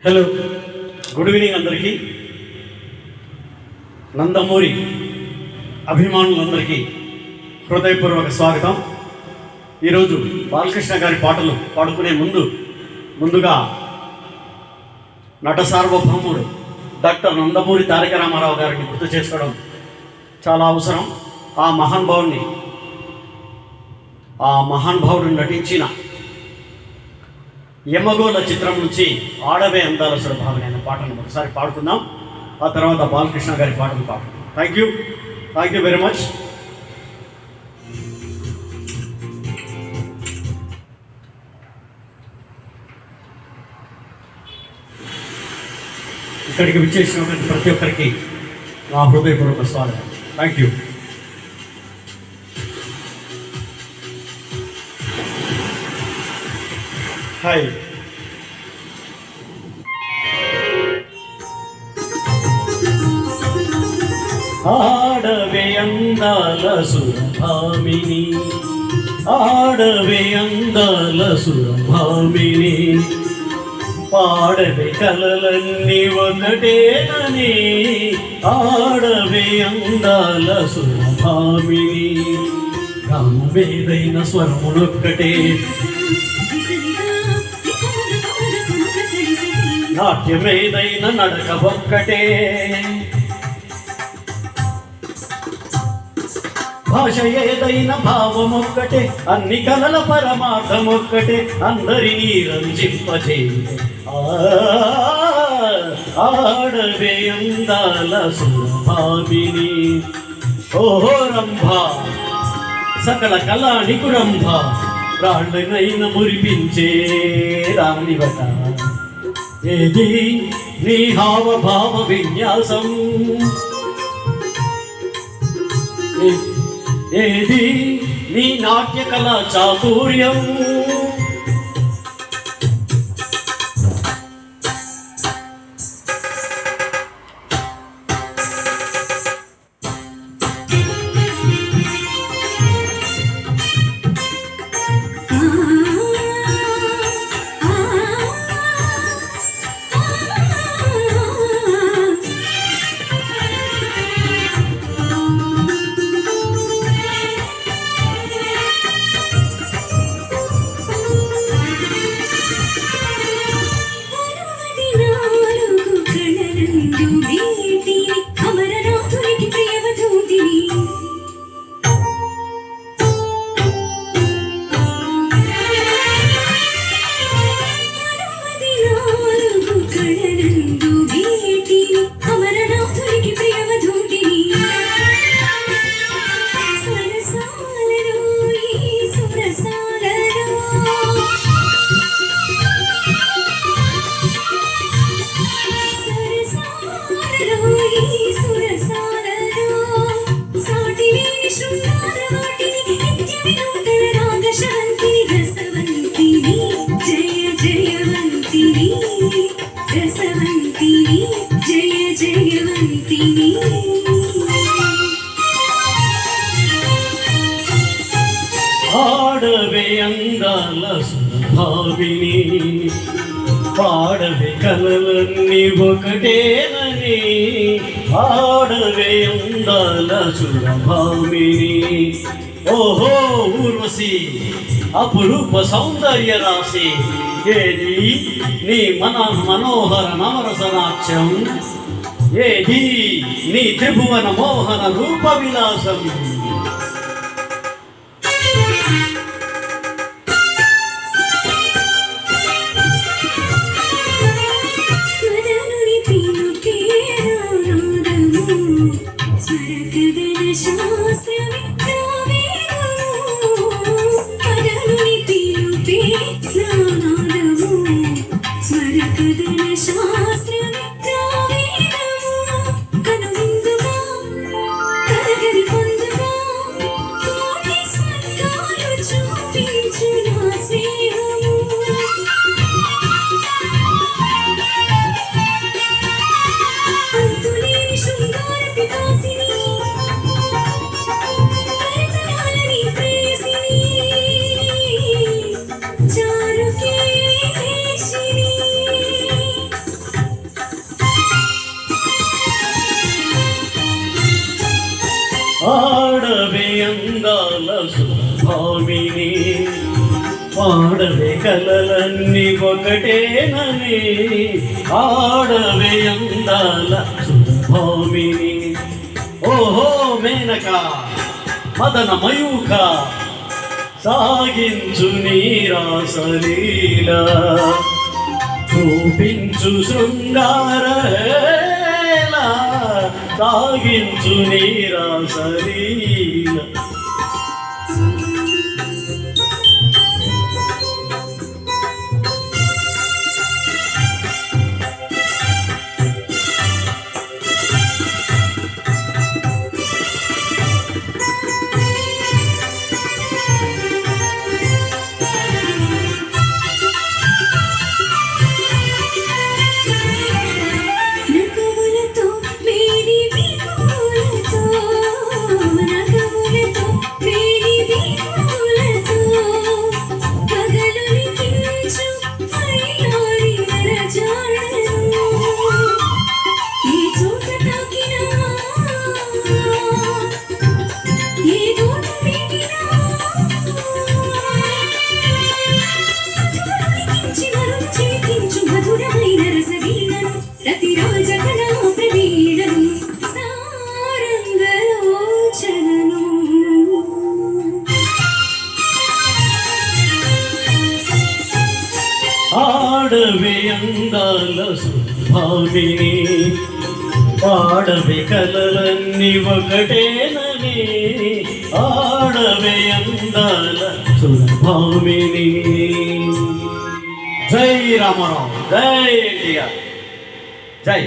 Hello, good evening అందరికీ. నందమూరి అభిమానులందరికీ హృదయపూర్వక స్వాగతం. ఈరోజు బాలకృష్ణ గారి పాటలు పాడుకునే ముందుగా నట సార్వభౌముడు డాక్టర్ నందమూరి తారక రామారావు గారిని గుర్తు చేసుకోవడం చాలా అవసరం. ఆ మహానుభావుడు నటించిన యమగోళ చిత్రం నుంచి ఆడవే అందాల సురభావని అనే పాటను ఒకసారి పాడుకుందాం. ఆ తర్వాత బాలకృష్ణ గారి పాటలు పాడుకుందాం. Thank you very much. ఇక్కడికి విచ్చేసినటువంటి ప్రతి ఒక్కరికి నా హృదయపూర్వక స్వాగతం. Thank you. హాయ్. ఆడవే అందాల సురభామిని, ఆడవే అందాల సురభామిని, పాడవే కలలన్నీ ఒకటేనని, ఆడవే అందాల సురభామిని, గానమేదైన స్వరమునొక్కటే, నాట్యమేదైన నడక ఒక్కటే, భాష ఏదైన భావమొక్కటే, అన్ని కళల పరమార్థమొక్కటే, అందరినీ రంజింపచేయే ఆడవే అందాల సురభామిని. ఓహో రంభ సకల కళానికు రంభ, రాళ్ళనైన మురిపించే రాణివట, ఏది నీ హావభావ విన్యాసం, ఏది నీ నాట్య కళా చాతుర్యం, ఆడవే అందాల సురభామిని, పాడవే కలలన్నీ ఒకటేనని, ఆడవే అందాల సురభామిని. ఓహో ఊర్వశి అపురూప సౌందర్య రాశి, ఏది నీ మనోహర నవరసనాట్యం, ఏది నీ త్రిభువన మోహన రూప విలాసం. సురభామిని ఆడవే కలలన్నీ ఒకటేనని ఆడవే అందాల సురభామిని ఓహో మేనక మదన మయూఖ సాగించు నీరాసలీల చూపించు శృంగారహేళ సాగించు నీరాసలీల ఆడవే అందాల సుభామిని ఆడవే కలలన్నీ ఒకటేనని ఆడవే అందాల సుభామిని జై రామారావు జై ఎన్టీఆర్ జై